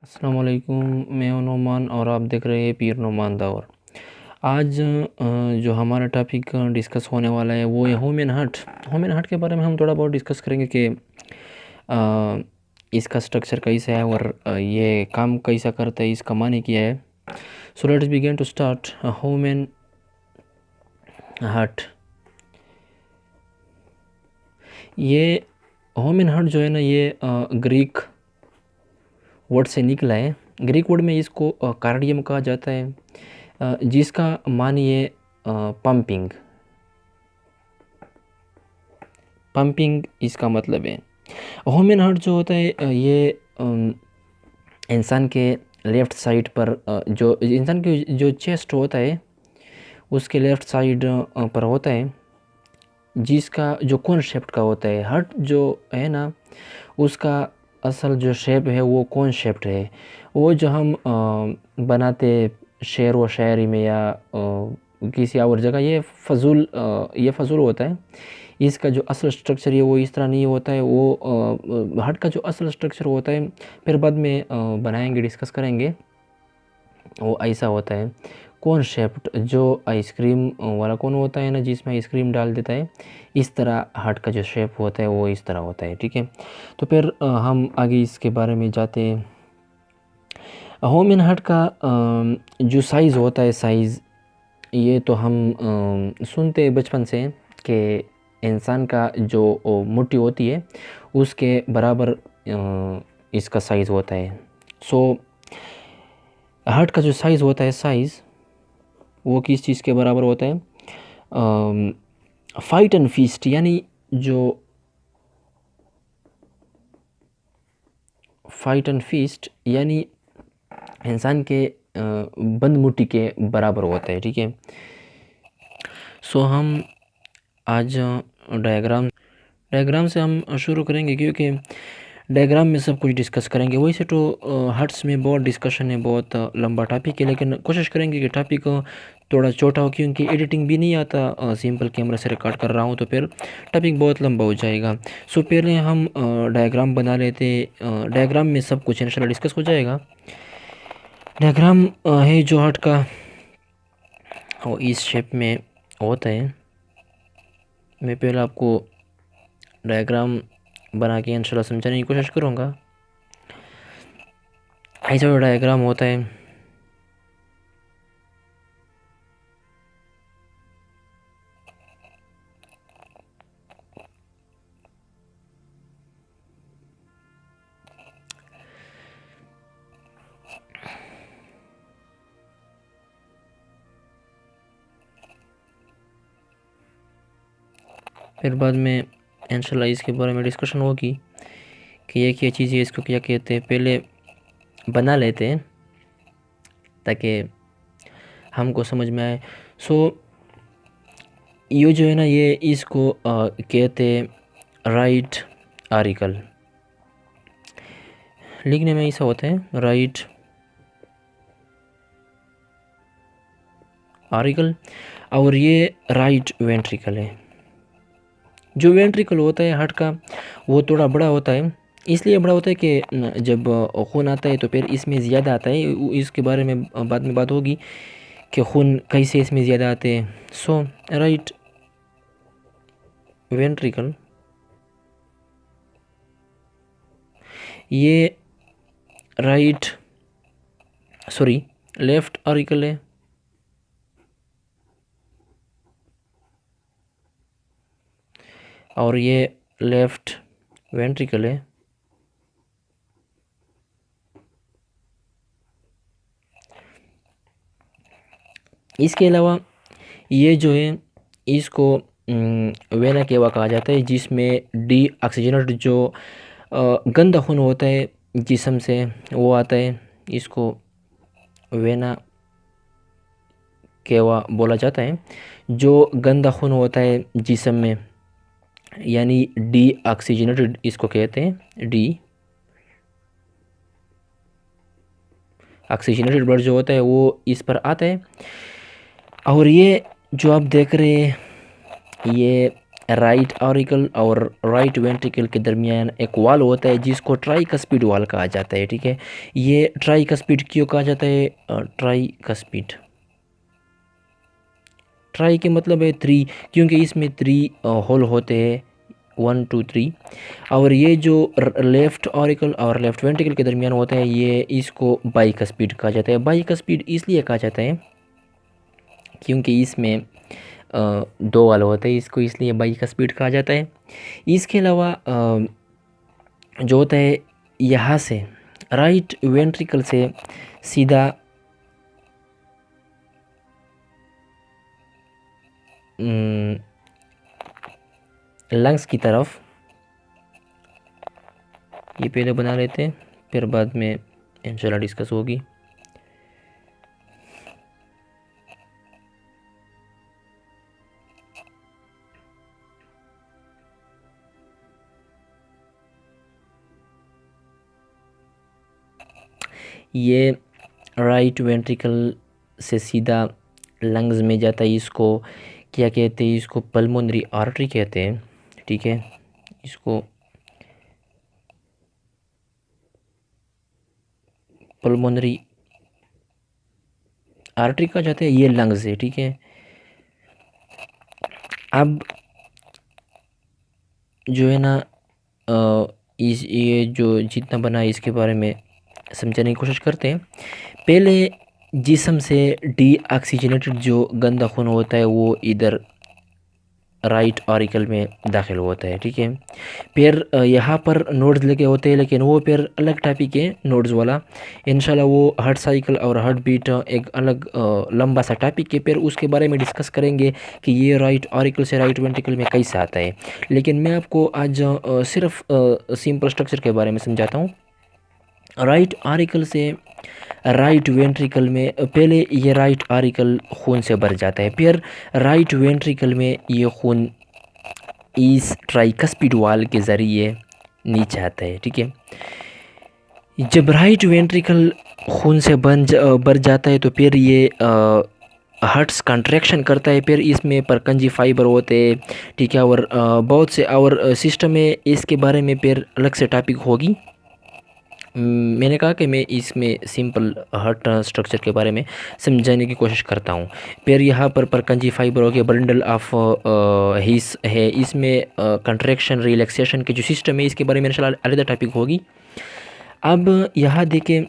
अस्सलाम वालेकुम। मैं हूं नोमान और आप देख रहे हैं पीर नोमान दौर। आज जो हमारा टॉपिक डिस्कस होने वाला है वो है ह्यूमन हार्ट। ह्यूमन हार्ट के बारे में हम थोड़ा बहुत डिस्कस करेंगे कि इसका स्ट्रक्चर कैसा है और ये काम कैसा करता है, इसका माने क्या है। So let's begin to start human heart. ये ह्यूमन हार्ट जो है ना, ये ग्रीक वर्ड से निकला है। ग्रीक वर्ड में इसको कार्डियम कहा जाता है, जिसका मानिए पंपिंग। पंपिंग इसका मतलब है। ह्यूमन हार्ट जो होता है ये इंसान के लेफ़्ट साइड पर जो इंसान की जो चेस्ट होता है उसके लेफ़्ट साइड पर होता है, जिसका जो कोन शेप्ड का होता है। हार्ट जो है ना, उसका असल जो शेप है वो कोन शेप्ड है। वो जो हम बनाते शेर व शायरी में या किसी और जगह, ये फजूल होता है। इसका जो असल स्ट्रक्चर है वो इस तरह नहीं होता है। वो हार्ट का जो असल स्ट्रक्चर होता है, फिर बाद में बनाएंगे, डिस्कस करेंगे। वो ऐसा होता है कोन शेप्ड, जो आइसक्रीम वाला कोन होता है ना, जिसमें आइसक्रीम डाल देता है, इस तरह हार्ट का जो शेप होता है वो इस तरह होता है। ठीक है, तो फिर हम आगे इसके बारे में जाते हैं। ह्यूमन हार्ट का जो साइज़ होता है, साइज़ ये तो हम सुनते हैं बचपन से कि इंसान का जो मुट्ठी होती है उसके बराबर इसका साइज़ होता है। सो हार्ट का जो साइज़ होता है, साइज़ वो किस चीज़ के बराबर होता है? फाइट एंड फीस्ट, यानी जो फाइट एंड फीस्ट यानी इंसान के बंद मुट्ठी के बराबर होता है। ठीक है, सो हम आज डायग्राम से हम शुरू करेंगे, क्योंकि डायग्राम में सब कुछ डिस्कस करेंगे। वैसे तो हार्ट्स में बहुत डिस्कशन है, बहुत लंबा टॉपिक है, लेकिन कोशिश करेंगे कि टॉपिक थोड़ा छोटा हो, क्योंकि एडिटिंग भी नहीं आता। सिंपल कैमरा से रिकॉर्ड कर रहा हूँ तो फिर टॉपिक बहुत लंबा हो जाएगा। सो पहले हम डायग्राम बना लेते। डायग्राम में सब कुछ इंशाल्लाह डिस्कस हो जाएगा। डायग्राम है जो हार्ट का, वो इस शेप में होता है। मैं पहले आपको डायग्राम बना के इंशाल्लाह समझाने की कोशिश करूँगा। ऐसा जो डायग्राम होता है, फिर बाद में इंशाल्लाह इसके बारे में डिस्कशन होगी कि ये क्या चीज़ है, इसको क्या कहते हैं। पहले बना लेते हैं ताकि हमको समझ में आए। सो ये जो है ना, ये इसको कहते हैं राइट आर्टिकल। लिखने में ऐसा होता है, राइट आर्टिकल। और ये राइट वेंट्रिकल है। जो वेंट्रिकल होता है हार्ट का वो थोड़ा बड़ा होता है। इसलिए बड़ा होता है कि जब खून आता है तो फिर इसमें ज़्यादा आता है। इसके बारे में बाद में बात होगी कि खून कैसे इसमें ज़्यादा आते हैं। सो राइट वेंट्रिकल, ये लेफ्ट आर्टिकल है। और ये लेफ्ट वेंट्रिकल है। इसके अलावा ये जो है इसको वेना केवा कहा जाता है, जिसमें डी ऑक्सीजनेटेड जो गंदा खून होता है जिस्म से वो आता है। इसको वेना केवा बोला जाता है। जो गंदा खून होता है जिस्म में, यानी डी ऑक्सीजनेटेड इसको कहते हैं। डी ऑक्सीजनेटेड ब्लड जो होता है वो इस पर आता है। और ये जो आप देख रहे हैं, ये राइट ऑरिकल और राइट वेंट्रिकल के दरमियान एक वाल होता है जिसको ट्राइकस्पिड वाल कहा जाता है। ठीक है, ये ट्राइकस्पिड क्यों कहा जाता है? ट्राइकस्पिड, ट्राई के मतलब है थ्री, क्योंकि इसमें थ्री होल होते हैं, 1 2 3। और ये जो लेफ़्ट ऑरिकल और लेफ़्ट वेंट्रिकल के दरमियान होता है, ये इसको बाइकस्पिड कहा जाता है। बाइकस्पिड इसलिए कहा जाता है क्योंकि इसमें दो वाल होते हैं, इसको इसलिए बाइकस्पिड कहा जाता है। इसके अलावा जो होता है, यहाँ से राइट वेंट्रिकल से सीधा लंग्स की तरफ, ये पहले बना लेते हैं फिर बाद में इंशाल्लाह डिस्कस होगी। ये राइट वेंट्रिकल से सीधा लंग्स में जाता है, इसको क्या कहते हैं? इसको पल्मोनरी आर्टरी कहते हैं। ठीक है, इसको पल्मोनरी आर्टरी कहा जाता है, ये लंग्स है। ठीक है, अब जो है ना इस ये जो जितना बना है इसके बारे में समझने की कोशिश करते हैं। पहले जिस्म से डीऑक्सीजनेटेड जो गंदा खून होता है वो इधर राइट ऑरिकल में दाखिल होता है। ठीक है, फिर यहाँ पर नोड्स लगे होते हैं, लेकिन वो फिर अलग टाइप के नोड्स वाला, इंशाल्लाह वो हार्ट साइकिल और हार्ट बीट एक अलग लंबा सा टॉपिक है, फिर उसके बारे में डिस्कस करेंगे कि ये राइट ऑरिकल से राइट वेंट्रिकल में कैसे आता है। लेकिन मैं आपको आज सिर्फ सिंपल स्ट्रक्चर के बारे में समझाता हूँ। राइट ऑरिकल से राइट वेंट्रिकल में पहले ये राइट ऑरिकल खून से भर जाता है, फिर राइट वेंट्रिकल में ये खून इस ट्राइकस्पिड वाल के ज़रिए नीचे आता है। ठीक है, जब राइट वेंट्रिकल खून से भर जाता है तो फिर ये हार्ट्स कंट्रैक्शन करता है, फिर इसमें परकंजी फाइबर होते हैं। ठीक है, और बहुत से और सिस्टम है, इसके बारे में फिर अलग से टॉपिक होगी। मैंने कहा कि मैं इसमें सिंपल हार्ट स्ट्रक्चर के बारे में समझाने की कोशिश करता हूँ। फिर यहाँ पर परकंजी फाइबर हो गया, बंडल ऑफ हिस है, इसमें कंट्रैक्शन रिलैक्सेशन के जो सिस्टम है इसके बारे में इंशाल्लाह अलग टॉपिक होगी। अब यहाँ देखें,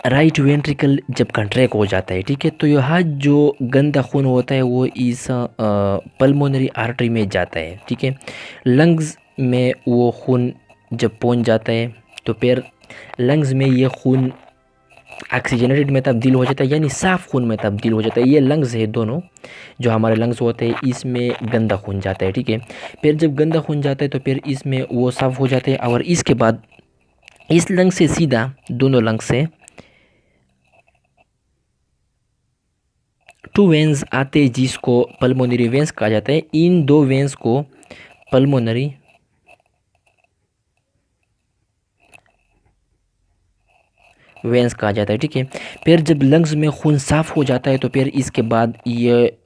राइट वेंट्रिकल जब कंट्रैक्ट हो जाता है, ठीक है, तो यहाँ जो गंदा खून होता है वो इस पल्मोनरी आर्टरी में जाता है। ठीक है, लंग्स में वो खून जब पहुँच जाता है तो फिर लंग्स में ये खून ऑक्सीजनेटेड में तब्दील हो जाता है, यानी साफ़ खून में तब्दील हो जाता है। ये लंग्स है दोनों, जो हमारे लंग्स होते हैं इसमें गंदा खून जाता है। ठीक है, फिर जब गंदा खून जाता है तो फिर इसमें वो साफ़ हो जाते हैं, और इसके बाद इस लंग से सीधा दोनों लंग से 2 वेंस आते हैं जिसको पल्मोनरी वेंस कहा जाता है। इन 2 वेंस को पल्मोनरी वेंस कहा जाता है। ठीक है, फिर जब लंग्स में खून साफ़ हो जाता है तो फिर इसके बाद ये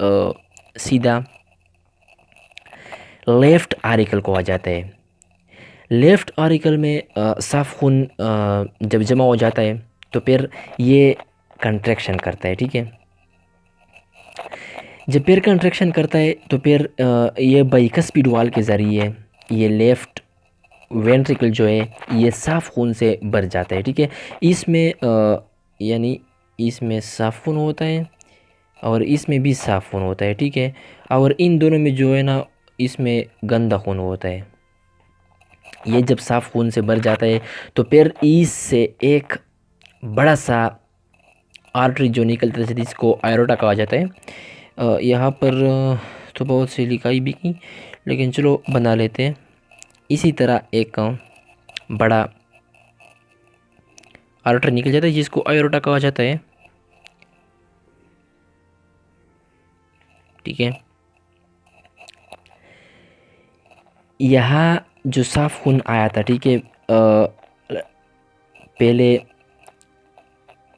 सीधा लेफ़्ट आरिकल को आ जाता है। लेफ़्ट आरिकल में साफ़ खून जब जमा हो जाता है तो फिर ये कंट्रैक्शन करता है। ठीक है, जब फिर कंट्रैक्शन करता है तो फिर ये बाइकस्पिड वाल के ज़रिए ये लेफ़्ट वेंट्रिकल जो है ये साफ़ खून से भर जाता है। ठीक है, इसमें यानी इसमें साफ़ खून होता है और इसमें भी साफ़ खून होता है। ठीक है, और इन दोनों में जो है ना इसमें गंदा खून होता है। ये जब साफ़ खून से भर जाता है तो फिर इससे एक बड़ा सा आर्टरी जो निकलता है जिसको आयोटा कहा जाता है। यहाँ पर तो बहुत सी लिखाई भी की, लेकिन चलो बना लेते हैं। इसी तरह एक बड़ा आर्टरी निकल जाता है जिसको आयोटा कहा जाता है। ठीक है, यहाँ जो साफ़ खून आया था, ठीक है, पहले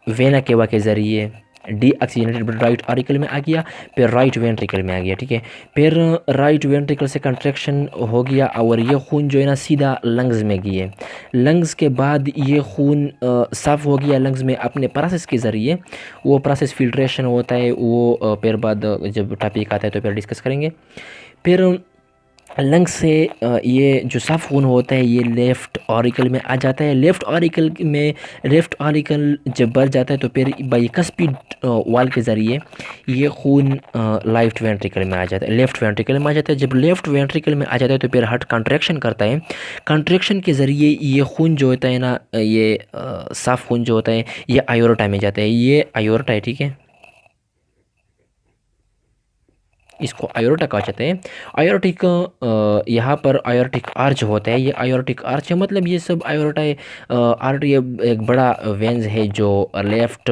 वेना केवा के ज़रिए deoxygenated blood right auricle में आ गया, फिर राइट वेंट्रिकल में आ गया, ठीक है। फिर राइट वेंट्रिकल से कंट्रैक्शन हो गया और ये खून जो है ना सीधा लंग्स में गया। लंग्स के बाद ये खून साफ़ हो गया लंग्स में अपने प्रोसेस के ज़रिए। वो प्रोसेस फिल्ट्रेशन होता है, वो फिर बाद जब टॉपिक आता है तो फिर डिस्कस करेंगे। फिर लंग्स से ये जो साफ़ खून होता है ये लेफ़्ट ऑरिकल में आ जाता है। लेफ़्ट ऑरिकल जब भर जाता है तो फिर बाइकस्पिड वाल के ज़रिए ये खून लेफ़्ट वेंट्रिकल में आ जाता है, लेफ़्ट वेंट्रिकल में आ जाता है। जब लेफ़्ट वेंट्रिकल में आ जाता है तो फिर हार्ट कंट्रैक्शन करता है। कंट्रैक्शन के ज़रिए ये खून जो होता है ना, ये साफ़ खून जो होता है ये आयोर्टा में जाता है। ये आयोर्टा है, ठीक है, इसको आयोर्टा कहा जाता है। आयोर्टिक यहाँ पर आयोर्टिक आर्च होता है। ये आयोर्टिक आर्च है, मतलब ये सब आयोर्टा आर्टरी एक बड़ा वेंस है जो लेफ़्ट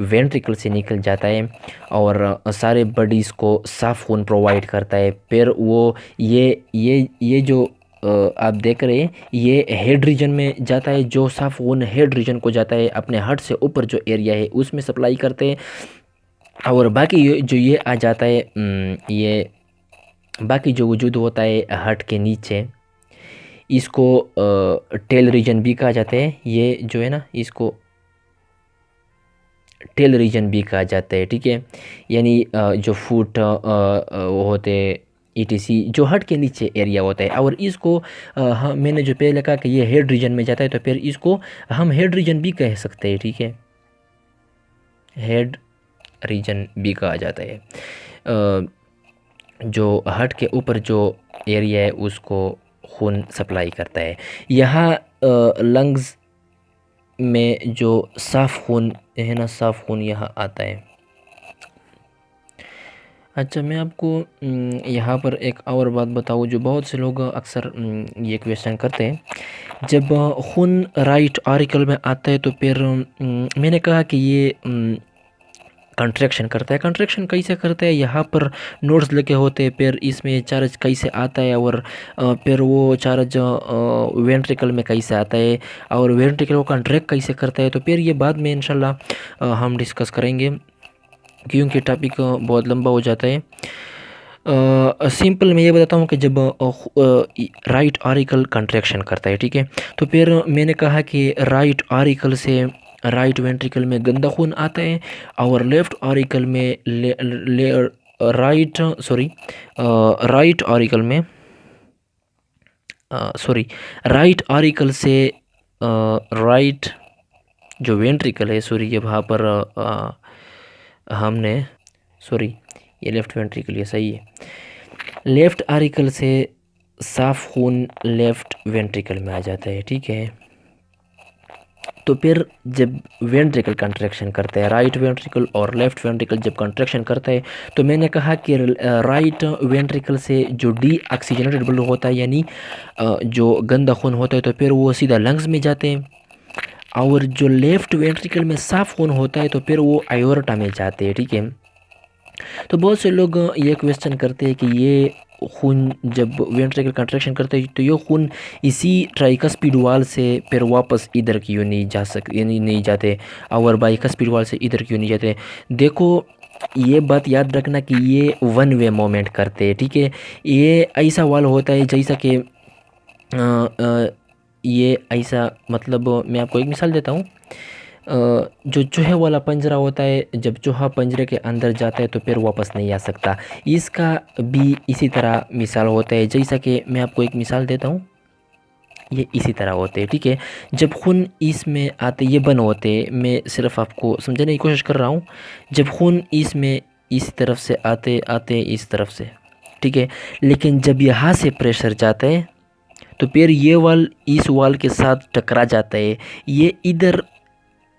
वेंट्रिकल से निकल जाता है और सारे बॉडीज़ को साफ़ खून प्रोवाइड करता है। फिर वो ये जो आप देख रहे हैं ये हेड रीजन में जाता है। जो साफ़ खून हेड रीजन को जाता है, अपने हार्ट से ऊपर जो एरिया है उसमें सप्लाई करते हैं। और बाकी ये आ जाता है, ये बाकी जो वजूद होता है हार्ट के नीचे, इसको टेल रीजन भी कहा जाता है। ये जो है ना इसको टेल रीजन भी कहा जाता है, ठीक है। यानी जो फुट होते ETC जो हार्ट के नीचे एरिया होता है। और इसको हाँ, मैंने जो पहले कहा कि ये हेड रीजन में जाता है तो फिर इसको हम हेड रीजन भी कह सकते हैं, ठीक है, हेड रीजन भी कहा जाता है। जो हार्ट के ऊपर जो एरिया है उसको खून सप्लाई करता है। यहाँ लंग्स में जो साफ़ खून है ना, साफ़ खून यहाँ आता है। अच्छा, मैं आपको यहाँ पर एक और बात बताऊँ जो बहुत से लोग अक्सर ये क्वेश्चन करते हैं। जब खून राइट ऑरिकल में आता है तो फिर मैंने कहा कि ये कंट्रैक्शन करता है। कंट्रैक्शन कैसे करता है, यहाँ पर नोड्स लगे होते हैं, फिर इसमें चार्ज कैसे आता है और फिर वो चार्ज वेंट्रिकल में कैसे आता है और वेंट्रिकल को कंट्रैक्ट कैसे करता है, तो फिर ये बाद में इंशाल्लाह हम डिस्कस करेंगे क्योंकि टॉपिक बहुत लंबा हो जाता है। सिंपल मैं ये बताता हूँ कि जब राइट ऑरिकल कंट्रैक्शन करता है, ठीक है, तो फिर मैंने कहा कि राइट ऑरिकल से राइट वेंट्रिकल में गंदा खून आता है और लेफ़्ट ऑरिकल में राइट ऑरिकल में राइट ऑरिकल से राइट जो वेंट्रिकल है, ये वहाँ पर हमने ये लेफ़्ट वेंट्रिकल, ये सही है। लेफ़्ट ऑरिकल से साफ़ खून लेफ़्ट वेंट्रिकल में आ जाता है, ठीक है। तो फिर जब वेंट्रिकल कंट्रैक्शन करता है, राइट वेंट्रिकल और लेफ़्ट वेंट्रिकल जब कंट्रैक्शन करता है तो मैंने कहा कि राइट वेंट्रिकल से जो डी ऑक्सीजनेटेड ब्लड होता है यानी जो गंदा खून होता है तो फिर वो सीधा लंग्स में जाते हैं। और जो लेफ़्ट वेंट्रिकल में साफ़ खून होता है तो फिर वो आयोर्टा में जाते हैं, ठीक है। तो बहुत से लोग ये क्वेश्चन करते हैं कि ये खून जब वेंट्रिकल कंट्रैक्शन करते हैं तो ये खून इसी ट्राइकस्पिड वाल से फिर वापस इधर क्यों नहीं जा यानी नहीं जाते और बाइकस्पिड वाल से इधर क्यों नहीं जाते। देखो ये बात याद रखना कि ये वन वे मोमेंट करते हैं, ठीक है। ये ऐसा वाल होता है जैसा कि ये ऐसा, मतलब मैं आपको एक मिसाल देता हूँ। जो चूहे वाला पंजरा होता है, जब चूहा पंजरे के अंदर जाता है तो फिर वापस नहीं आ सकता। इसका भी इसी तरह मिसाल होता है, जैसा कि मैं आपको एक मिसाल देता हूँ। ये इसी तरह होते हैं, ठीक है। जब खून इसमें आते ये बन होते, मैं सिर्फ आपको समझाने की कोशिश कर रहा हूँ। जब खून इसमें इस तरफ से आते आते इस तरफ से, ठीक है, लेकिन जब यहाँ से प्रेशर जाता है तो फिर ये वाल इस वाल के साथ टकरा जाता है। ये इधर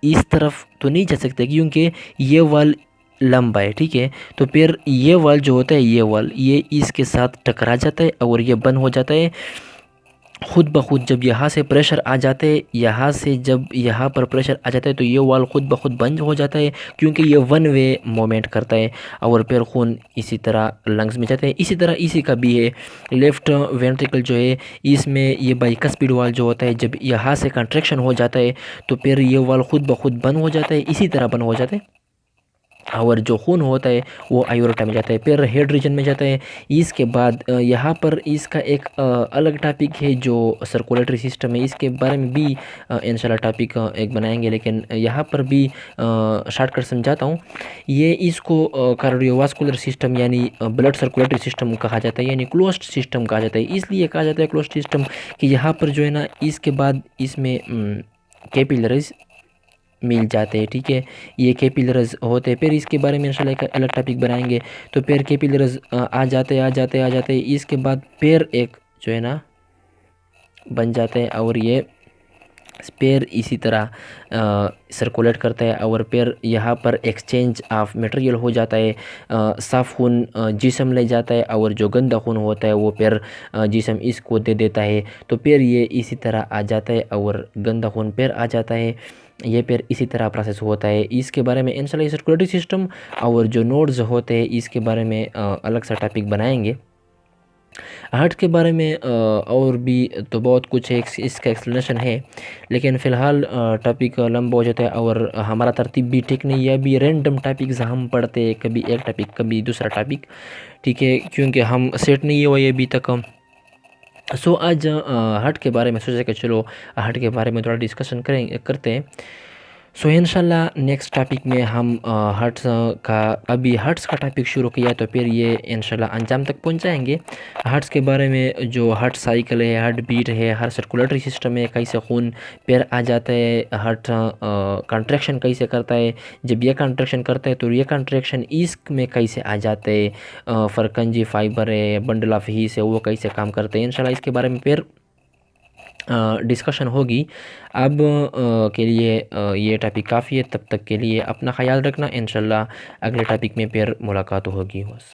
इस तरफ तो नहीं जा सकते क्योंकि ये वाल लंबा है, ठीक है। तो फिर ये वाल जो होता है, ये वाल ये इसके साथ टकरा जाता है और ये बंद हो जाता है खुद ब खुद। जब यहाँ से प्रेशर आ जाते हैं, यहाँ से जब यहाँ पर प्रेशर आ जाता है तो ये वाल खुद ब खुद बंद हो जाता है क्योंकि ये वन वे मोमेंट करता है और फिर खून इसी तरह लंग्स में जाता है। इसी तरह इसी का भी है, लेफ़्ट वेंट्रिकल जो है इसमें ये बाइकस्पिड वाल जो होता है जब यहाँ से कंट्रैक्शन हो जाता है तो फिर ये वाल खुद ब खुद बंद हो जाता है, इसी तरह बंद हो जाता है। और जो खून होता है वो आयोर्टा में जाता है, फिर हेड रीजन में जाता है। इसके बाद यहाँ पर इसका एक अलग टॉपिक है जो सर्कुलेटरी सिस्टम है, इसके बारे में भी इंशाल्लाह टॉपिक एक बनाएंगे, लेकिन यहाँ पर भी शॉर्टकट समझाता हूँ। ये इसको कार्डियोवास्कुलर सिस्टम यानी ब्लड सर्कुलेटरी सिस्टम कहा जाता है, यानी क्लोज्ड सिस्टम कहा जाता है। इसलिए कहा जाता है क्लोज्ड सिस्टम कि यहाँ पर जो है ना, इसके बाद इसमें कैपिलरीज मिल जाते हैं, ठीक है। ये कैपिलरीज होते हैं, फिर इसके बारे में इंशाल्लाह एक अलग टॉपिक बनाएंगे। तो फिर कैपिलरीज आ जाते हैं, इसके बाद फिर एक जो है ना बन जाते हैं, और ये पैर इसी तरह सर्कुलेट करता है, और फिर यहाँ पर एक्सचेंज ऑफ मटेरियल हो जाता है। साफ़ खून जिस्म ले जाता है, और जो गंदा खून होता है वो फिर जिस्म इसको दे देता है। तो फिर ये इसी तरह आ जाता है, और गंदा खून फिर आ जाता है। ये फिर इसी तरह प्रोसेस होता है। इसके बारे में इंशाल्लाह सर्कुलेटरी सिस्टम और जो नोड्स होते हैं इसके बारे में अलग सा टॉपिक बनाएंगे। हार्ट के बारे में और भी तो बहुत कुछ है, इसका एक्सप्लेनेशन है, लेकिन फ़िलहाल टॉपिक लंबा हो जाता है और हमारा तरतीब भी ठीक नहीं है। अभी रैंडम टॉपिक्स हम पढ़ते हैं, कभी एक टॉपिक कभी दूसरा टॉपिक, ठीक है, क्योंकि हम सेट नहीं हुआ ये अभी तक। सो आज हार्ट के बारे में सोचा कि चलो हार्ट के बारे में थोड़ा डिस्कशन करते हैं। सो इंशाल्लाह नेक्स्ट टॉपिक में हम हार्ट्स का, अभी हार्ट्स का टॉपिक शुरू किया तो फिर ये इंशाल्लाह अंजाम तक पहुंचाएंगे। हार्ट्स के बारे में जो हार्ट साइकिल है, हार्ट बीट है, हार्ट सर्कुलेटरी सिस्टम है, कैसे खून पैर आ जाता है, हार्ट कॉन्ट्रैक्शन कैसे करता है, जब ये कॉन्ट्रैक्शन करता है तो ये कॉन्ट्रैक्शन ईस्क में कैसे आ जाते हैं, फरकंजी फाइबर है, बंडल ऑफ हीस है, वो कैसे काम करते हैं, इंशाल्लाह इसके बारे में फिर डिस्कशन होगी। अब के लिए ये टॉपिक काफ़ी है, तब तक के लिए अपना ख्याल रखना। इंशाल्लाह अगले टॉपिक में फिर मुलाकात होगी बस।